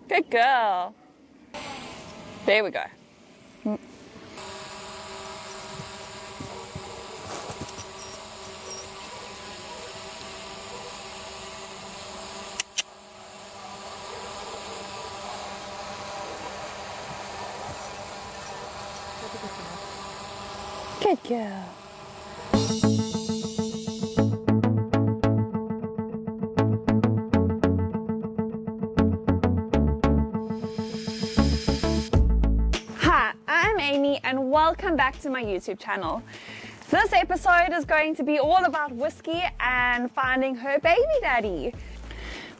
Good girl. There we go. Good girl. Hi, I'm Amy and welcome back to my YouTube channel. This episode is going to be all about Whiskey and finding her baby daddy.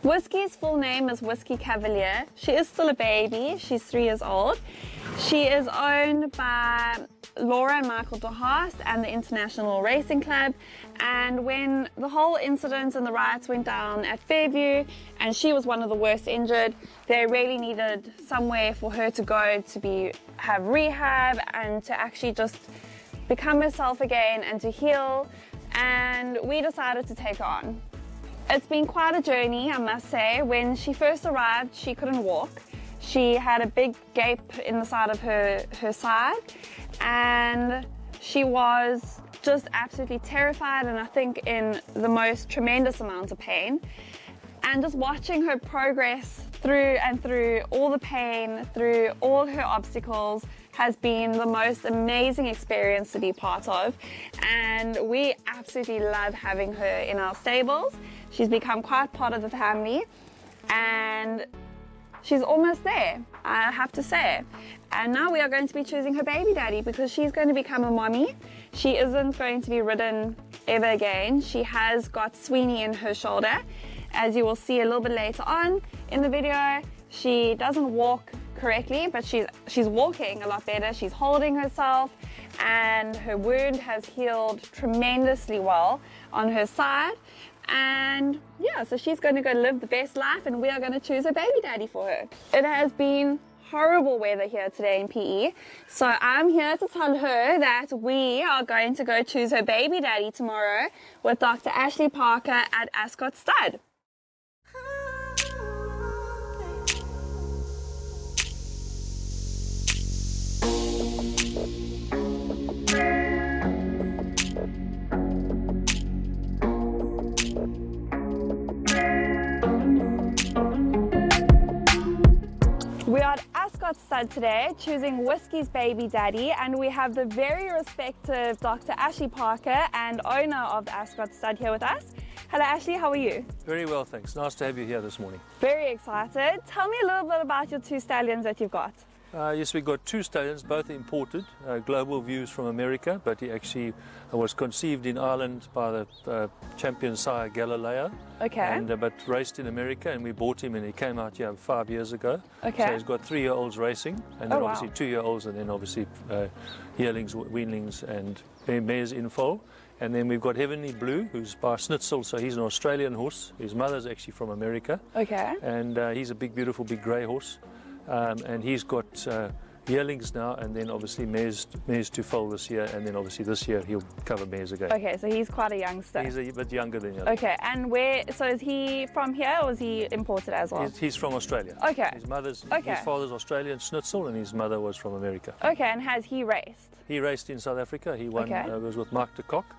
Whiskey's full name is Whiskey Cavalier. She is still a baby. She's 3 years old. She is owned by Laura and Michael DeHaas and the International Racing Club, and when the whole incident and the riots went down at Fairview and she was one of the worst injured, they really needed somewhere for her to go to have rehab and to actually just become herself again and to heal, and we decided to take her on. It's been quite a journey, I must say. When she first arrived, she couldn't walk. She had a big gape in the side of her side, and she was just absolutely terrified and I think in the most tremendous amount of pain. And just watching her progress through all the pain, through all her obstacles, has been the most amazing experience to be part of, and we absolutely love having her in our stables. She's become quite part of the family and she's almost there, I have to say. And now we are going to be choosing her baby daddy because she's going to become a mommy. She isn't going to be ridden ever again. She has got Sweeney in her shoulder. As you will see a little bit later on in the video, she doesn't walk correctly, but she's walking a lot better. She's holding herself and her wound has healed tremendously well on her side. And yeah, so she's going to go live the best life and we are going to choose a baby daddy for her. It has been horrible weather here today in PE, so I'm here to tell her that we are going to go choose her baby daddy tomorrow with Dr. Ashley Parker at Ascot Stud. We are at Ascot Stud today, choosing Whiskey's baby daddy, and we have the very respected Dr. Ashley Parker and owner of the Ascot Stud here with us. Hello Ashley, how are you? Very well, thanks. Nice to have you here this morning. Very excited. Tell me a little bit about your 2 stallions that you've got. Yes, we've got 2 stallions, both imported, global views from America, but he actually was conceived in Ireland by the champion sire Galileo. Okay. And, but raced in America, and we bought him and he came out here 5 years ago. Okay. So he's got 3-year-olds racing, and then wow. obviously 2-year-olds, and then obviously yearlings, weanlings, and mares in foal. And then we've got Heavenly Blue, who's by Schnitzel, so he's an Australian horse. His mother's actually from America. Okay. And he's a big, beautiful, big grey horse. And he's got yearlings now, and then obviously mares to foal this year, and then obviously this year he'll cover mares again. Okay, so he's quite a youngster. He's a bit younger than the other. Okay, and so is he from here or is he imported as well? He's from Australia. Okay. His Okay. His father's Australian, Schnitzel, and his mother was from America. Okay, and has he raced? He raced in South Africa. He won. Okay. Was with Mark de Kock,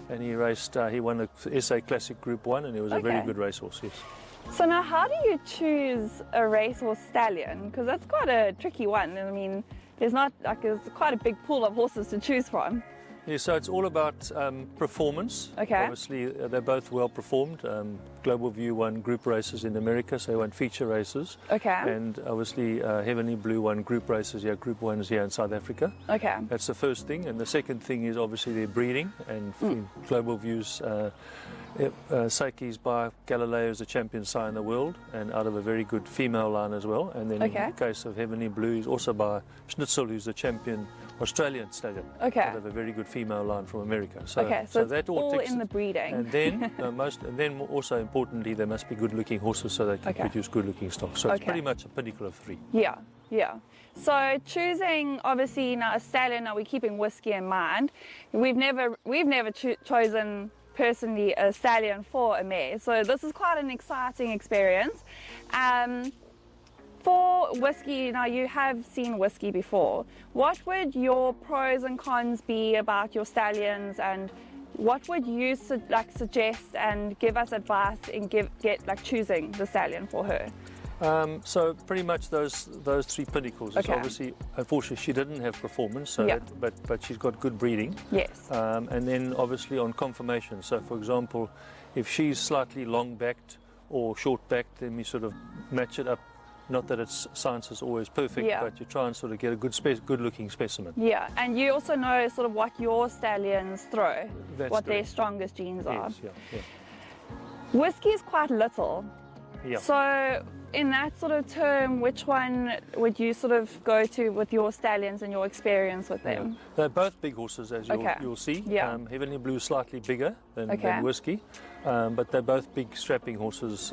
and he raced. He won the SA Classic Group 1, and he was a very Okay. good racehorse. Yes. So now, how do you choose a racehorse stallion? Because that's quite a tricky one. I mean, there's quite a big pool of horses to choose from. Yeah, so it's all about performance. Okay. Obviously, they're both well performed. Global View won group races in America, so they won feature races. Okay. And obviously, Heavenly Blue won group races here, group 1s here in South Africa. Okay. That's the first thing. And the second thing is obviously their breeding. And Global View's Psyche's by Galileo is the champion sire in the world, and out of a very good female line as well. And then in the case of Heavenly Blue, is also by Schnitzel, who's the champion Australian stallion. Okay. Out of a very good female line from America. So, Okay, so it's that all ticks in it. the breeding. And then also importantly, they must be good-looking horses so they can produce good-looking stock. So it's pretty much a pinnacle of 3. Yeah, yeah. So choosing, obviously now a stallion, now we're keeping Whiskey in mind. We've never chosen personally a stallion for a mare, so this is quite an exciting experience. For Whiskey, now you have seen Whiskey before. What would your pros and cons be about your stallions, and what would you suggest and give us advice in choosing the stallion for her? So pretty much those three pinnacles. Okay. Obviously, unfortunately, she didn't have performance, so Yeah. but she's got good breeding. Yes. And then obviously on conformation. So for example, if she's slightly long-backed or short-backed, then we sort of match it up. Not that science is always perfect, Yeah. but you try and sort of get a good-looking specimen. Yeah, and you also know sort of what your stallions throw, That's what their correct. strongest genes are. Yes, yeah. Whiskey is quite little. Yeah. So in that sort of term, which one would you sort of go to with your stallions and your experience with them? They're both big horses, as you'll see. Yeah. Heavenly Blue is slightly bigger than Okay. Whiskey, but they're both big strapping horses,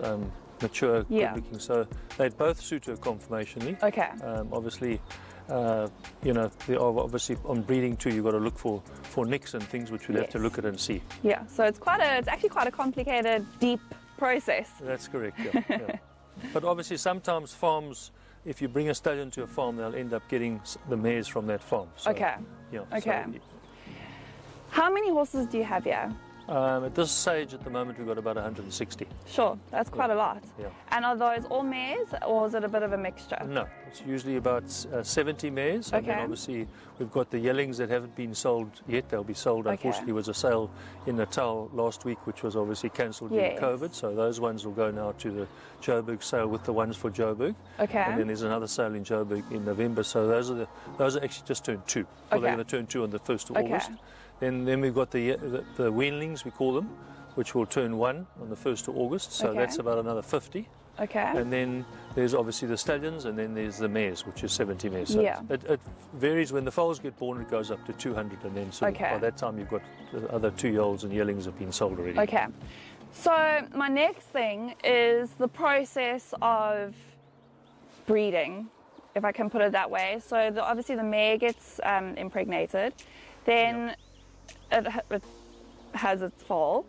mature, Yeah. good looking. So they both suit her conformationally. Okay. Obviously, they are obviously on breeding too. You've got to look for nicks and things which we'll have to Yes. look at and see. Yeah, so it's actually quite a complicated, deep process. That's correct. Yeah. Yeah. But obviously, sometimes farms, if you bring a stallion to a farm, they'll end up getting the mares from that farm. So, Okay. Yeah. Okay. How many horses do you have here? At this stage, at the moment, we've got about 160. Sure, that's quite a lot. Yeah. And are those all mares, or is it a bit of a mixture? No, it's usually about 70 mares. And then Okay. obviously we've got the yellings that haven't been sold yet. They'll be sold. Okay. Unfortunately, there was a sale in Natal last week, which was obviously cancelled due Yes. to COVID. So those ones will go now to the Joburg sale with the ones for Joburg. Okay. And then there's another sale in Joburg in November. So those are actually just turned 2. Well, they're Okay. going to turn 2 on the 1st of Okay. August. Then we've got the weanlings, we call them, which will turn 1 on the 1st of August. So Okay. that's about another 50. Okay. And then there's obviously the stallions, and then there's the mares, which is 70 mares. So Yeah. it varies. When the foals get born, it goes up to 200, and then sort of Okay. by that time you've got the other 2-year-olds and yearlings have been sold already. Okay. So my next thing is the process of breeding, if I can put it that way. So obviously the mare gets impregnated, then it has its foal.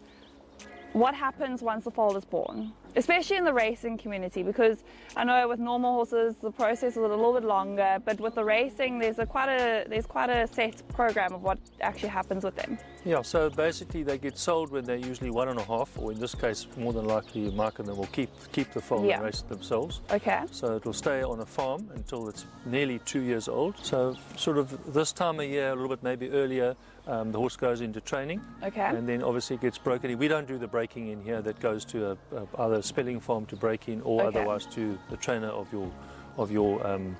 What happens once the foal is born? Especially in the racing community, because I know with normal horses the process is a little bit longer, but with the racing there's quite a set program of what actually happens with them. Yeah, so basically they get sold when they're usually 1.5, or in this case more than likely Mark and them will keep the foal Yeah. and race it themselves. Okay. So it will stay on a farm until it's nearly 2 years old. So sort of this time of year, a little bit maybe earlier, the horse goes into training. Okay. And then obviously it gets broken in. We don't do the breaking in here. That goes to either a spelling farm to break in, or Okay. otherwise to the trainer of your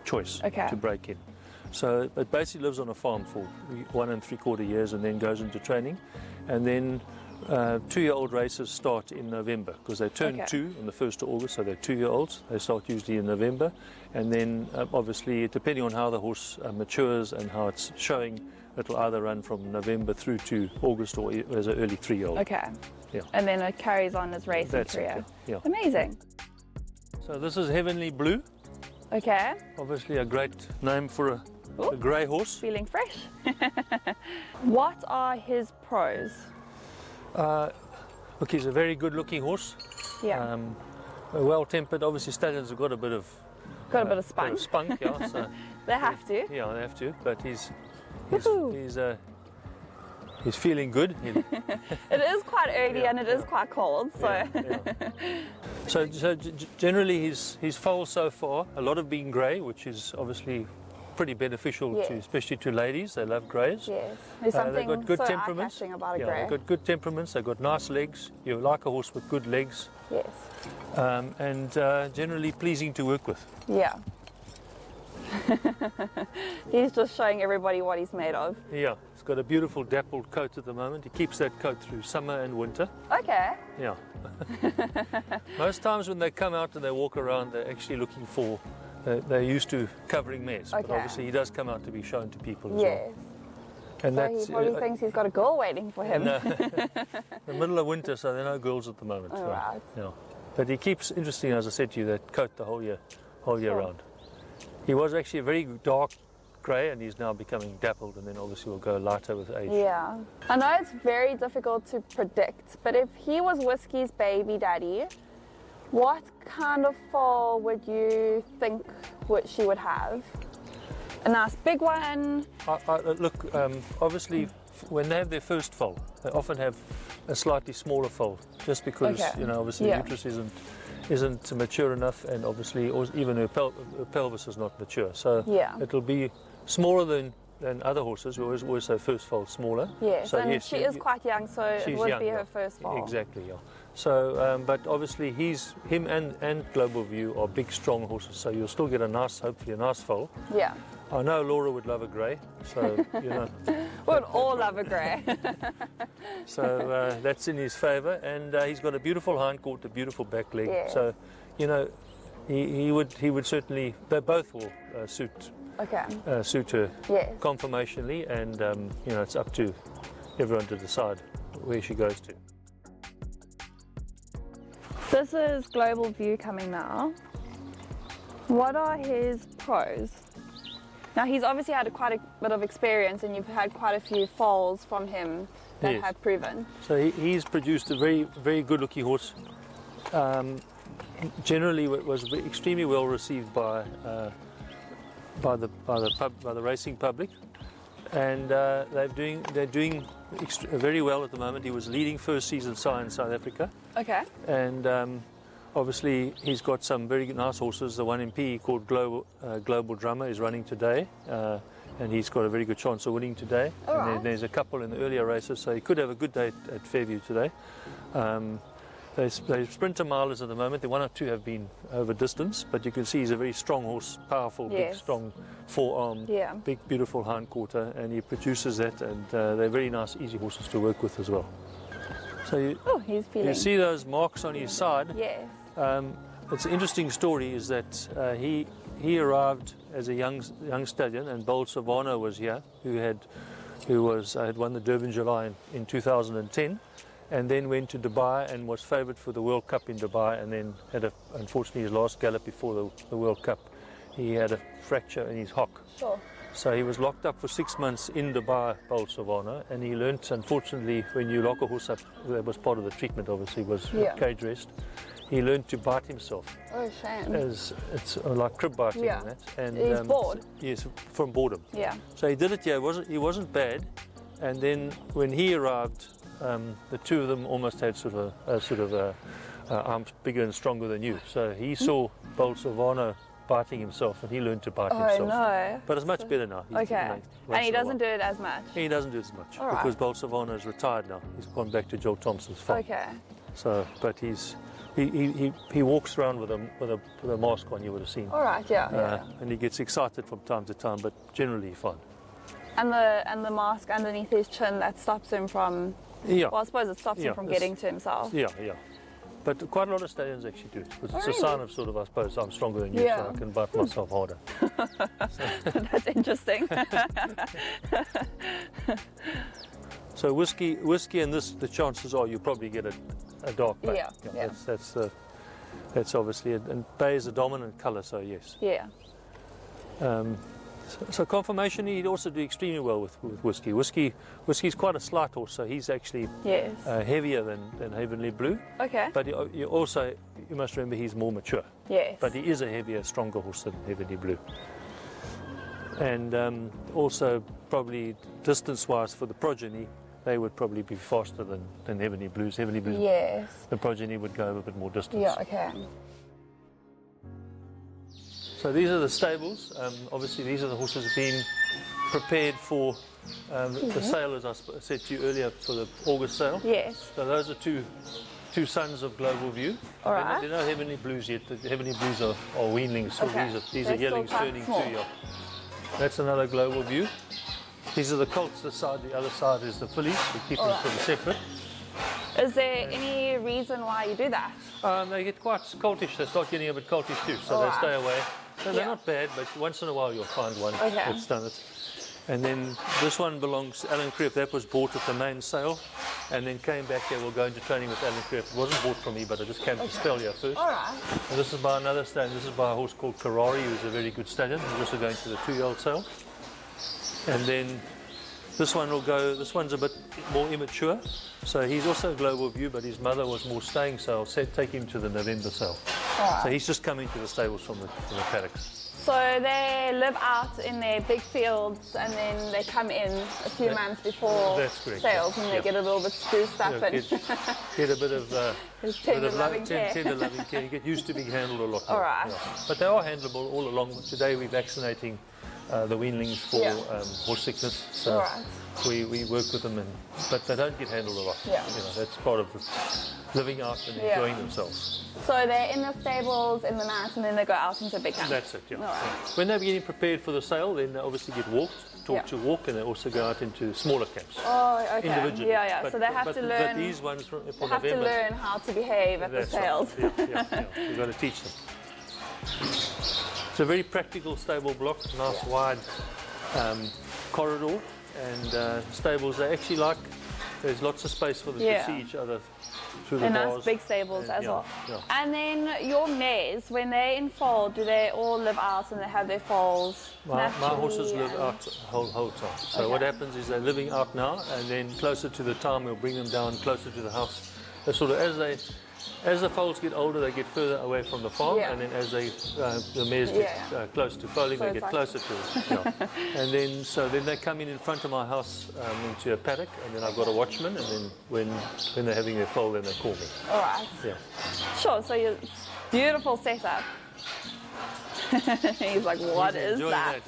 choice Okay. to break in. So it basically lives on a farm for 1 3/4 years and then goes into training. And then 2-year-old races start in November, because they turn Okay. 2 on the 1st of August, so they're 2-year-olds. They start usually in November. And then obviously, depending on how the horse matures and how it's showing, it'll either run from November through to August, or as an early 3-year-old. Okay. Yeah. And then it carries on its racing That's it, career. yeah. Amazing. So this is Heavenly Blue. Okay. Obviously a great name for a grey horse. Feeling fresh. What are his pros? Look, he's a very good looking horse. Yeah. Well tempered. Obviously stallions have got a bit of Got a bit of spunk. yeah. So They have to. yeah, they have to. But he's Woohoo. he's feeling good. It is quite early Yeah, and it is quite cold, so So generally his foals so far, a lot have been grey, which is obviously pretty beneficial Yes. to, especially to ladies. They love greys. yes. There's They've something got good so temperaments. eye-catching about a Yeah, grey. they've got good temperaments. They've got nice legs. You like a horse with good legs, Yes. and generally pleasing to work with. Yeah. He's just showing everybody what he's made of. Yeah, he's got a beautiful dappled coat at the moment. He keeps that coat through summer and winter. Okay. Yeah. Most times when they come out and they walk around, they're actually looking for. They're used to covering mares, but Okay. obviously he does come out to be shown to people as Yes. well. And So he probably thinks he's got a girl waiting for him. no, the middle of winter, so there are no girls at the moment. All so, right. yeah. But he keeps, interesting as I said to you, that coat the whole year Sure. round. He was actually a very dark grey, and he's now becoming dappled, and then obviously will go lighter with age. Yeah. I know it's very difficult to predict, but if he was Whiskey's baby daddy, What kind of foal would you think she would have? A nice big one? Look, obviously, when they have their first foal, they often have a slightly smaller foal, just because obviously the uterus isn't mature enough, and obviously even her pelvis is not mature. So it'll be smaller than other horses. We always say first foal smaller. Yes, so and yes, she is quite young, so it would young, be her first foal. Exactly, yeah. So, but obviously him and Global View are big, strong horses. So you'll still get hopefully a nice foal. Yeah. I know Laura would love a grey, so We'd all love a grey. So that's in his favour, and he's got a beautiful hindquarter, a beautiful back leg. Yeah. So, he would certainly. They both will suit her conformationally, and it's up to everyone to decide where she goes to. This is Global View coming now. What are his pros? Now he's obviously had quite a bit of experience, and you've had quite a few foals from him that have proven. So he's produced a very, very good-looking horse. Generally, was extremely well received by the racing public, and they're doing very well at the moment. He was leading first season sire in South Africa. Okay. And obviously he's got some very nice horses. The one in PE called Global Drummer is running today, and he's got a very good chance of winning today. And then there's a couple in the earlier races, so he could have a good day at Fairview today. They're sprinter milers at the moment. The one or two have been over distance, but you can see he's a very strong horse, powerful, big, strong forearm, big, beautiful hindquarter, and he produces that, and they're very nice, easy horses to work with as well. So you see those marks on his side. Yes. It's an interesting story, is that he arrived as a young stallion, and Bold Savannah was here, who had won the Durban July in 2010, and then went to Dubai and was favoured for the World Cup in Dubai, and then had unfortunately his last gallop before the World Cup, he had a fracture in his hock. Sure. So he was locked up for 6 months in Dubai, Bold Savannah, and he learnt, unfortunately, when you lock a horse up, that was part of the treatment, obviously, was cage rest. He learned to bite himself. Oh, shame. It's like crib biting and that. And he's bored. Yes, from boredom. Yeah. So he did it. Yeah, he wasn't bad. And then when he arrived, the two of them almost had sort of a arms bigger and stronger than you. So he saw Bold Savannah biting himself, and he learned to bite himself. Oh no! But it's much better now. Okay. And he doesn't do it as much. He doesn't do it as much because Bold Savannah is retired now. He's gone back to Joel Thompson's farm. Okay. So, but he walks around with a mask on. You would have seen. All right. Yeah. And he gets excited from time to time, but generally fine. And the mask underneath his chin, that stops him from. Yeah. Well, I suppose it stops him from getting to himself. Yeah. But quite a lot of stallions actually do, because it's a sign of sort of, I suppose, I'm stronger than you, so I can bite myself harder. That's interesting. So whiskey and this, the chances are you probably get a dark bay. Yeah. That's obviously it. And bay is a dominant colour, so yes. Yeah. So conformation, he'd also do extremely well with whiskey. Whiskey's quite a slight horse, so he's actually heavier than Heavenly Blue. Okay. But you must remember he's more mature. Yes. But he is a heavier, stronger horse than Heavenly Blue. And also probably distance-wise for the progeny, they would probably be faster than Heavenly Blues. Heavenly Blues, the progeny would go a bit more distance. Yeah. Okay. So these are the stables. Obviously, these are the horses being prepared for the sale, as I said to you earlier, for the August sale. Yes. So those are two sons of Global View. All right. They're not Heavenly Blues yet. The Heavenly Blues are weanlings. So these are yearlings turning 2 year. That's another Global View. These are the colts. The other side is the fillies. We keep them sort of separate. Is there any reason why you do that? They get quite coltish. They start getting a bit coltish too, so they stay away. So they're not bad, but once in a while you'll find one that's done it. And then this one belongs to Alan Creef. That was bought at the main sale, and then came back here. We'll go into training with Alan Creef. It wasn't bought from me, but I just came to spell here first. All right. And this is by another stallion. This is by a horse called Karari, who's a very good stallion. He's also going to the 2-year-old sale. And then This one will go, this one's a bit more immature, so he's also a global view, but his mother was more staying, so I'll take him to the November sale. Right. So he's just coming to the stables from the paddock. So they live out in their big fields and then they come in a few months before That's correct, sales, and they get a little bit spruced up and get a bit of tender loving care. Tender loving care. You get used to being handled a lot more. All right. Yeah. But they are handleable all along. Today we're vaccinating the weanlings for horse sickness. So we work with them, but they don't get handled a lot. Yeah. You know, that's part of living out and enjoying themselves. So they're in the stables in the night and then they go out into big camp. That's it, yeah. All right. When they're getting prepared for the sale, then they obviously get taught to walk, and they also go out into smaller camps. Oh, okay. Individually. Yeah. But, so they have to learn. But these ones for they have November, to learn how to behave at the sales. Right. Yeah. We've got to teach them. It's a very practical stable block, nice wide corridor, and stables are actually like, there's lots of space for them to see each other through the bars. Nice big stables as well. Yeah. And then your mares, when they enfoal, do they all live out and they have their foals? My horses live out whole time. So what happens is they're living out now, and then closer to the time we'll bring them down closer to the house. They're sort of as the foals get older, they get further away from the farm, and then as the mares get close to foaling, they get closer to it. And then they come in front of my house into a paddock, and then I've got a watchman, and then when they're having their foal, then they call me. All right. Yeah. Sure. So you beautiful setup. He's like, what is that?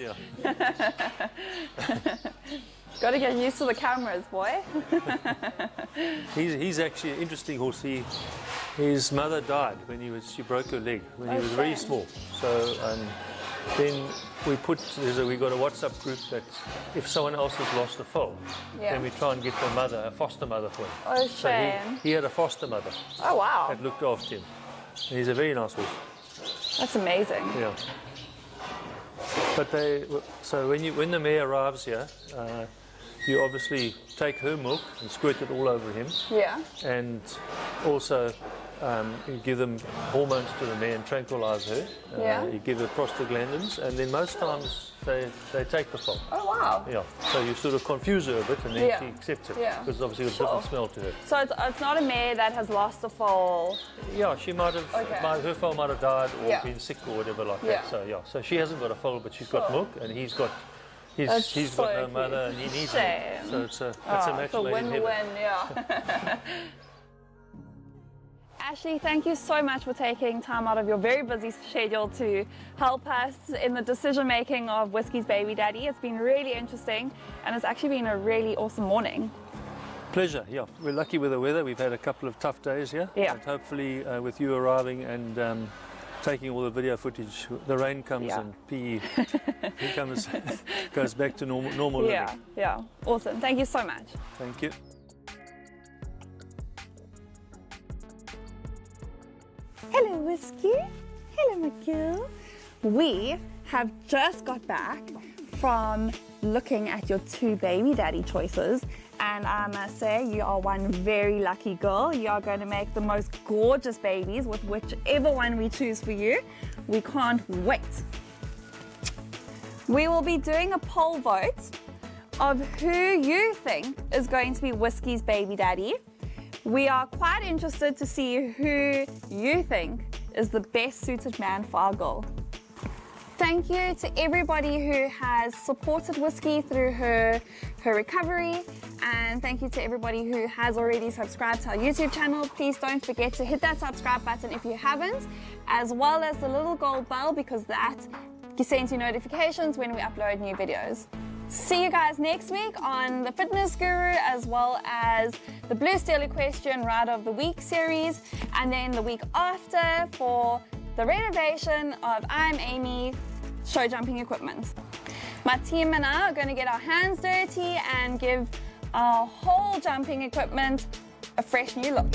Got to get used to the cameras, boy. He's actually an interesting horse. His mother died when she broke her leg when he was very small. So then we got a WhatsApp group that if someone else has lost a foal, then we try and get a foster mother for him. Oh, shame. So he had a foster mother. Oh, wow. That looked after him. And he's a very nice horse. That's amazing. Yeah. But when the mare arrives here, you obviously take her milk and squirt it all over him. Yeah. And also you give them hormones to the mare and tranquilize her. You give her prostaglandins, and then most times they take the foal. Oh, wow. Yeah. So you sort of confuse her a bit, and then she accepts it. Yeah. Because obviously it's a different smell to her. So it's not a mare that has lost a foal. Yeah, she might have. Her foal might have died or been sick or whatever like that. So so she hasn't got a foal, but she's got milk, and he's got. He's got no mother, and he needs it. So it's a match made in heaven. Ashley, thank you so much for taking time out of your very busy schedule to help us in the decision making of Whiskey's baby daddy. It's been really interesting, and it's actually been a really awesome morning. Pleasure, yeah. We're lucky with the weather. We've had a couple of tough days here. Yeah. And hopefully with you arriving and taking all the video footage, the rain comes and PE goes back to normal living. Yeah. Awesome. Thank you so much. Thank you. Hello, Whiskey. Hello, my girl. We have just got back from looking at your two baby daddy choices, and I must say you are one very lucky girl. You are going to make the most gorgeous babies with whichever one we choose for you. We can't wait. We will be doing a poll vote of who you think is going to be Whiskey's baby daddy. We are quite interested to see who you think is the best suited man for our girl. Thank you to everybody who has supported Whiskey through her recovery, and thank you to everybody who has already subscribed to our YouTube channel. Please don't forget to hit that subscribe button if you haven't, as well as the little gold bell, because that sends you notifications when we upload new videos. See you guys next week on the Fitness Guru, as well as the Blue Steel Equestrian Ride of the Week series, and then the week after for the renovation of I'm Amy show jumping equipment. My team and I are going to get our hands dirty and give our whole jumping equipment a fresh new look.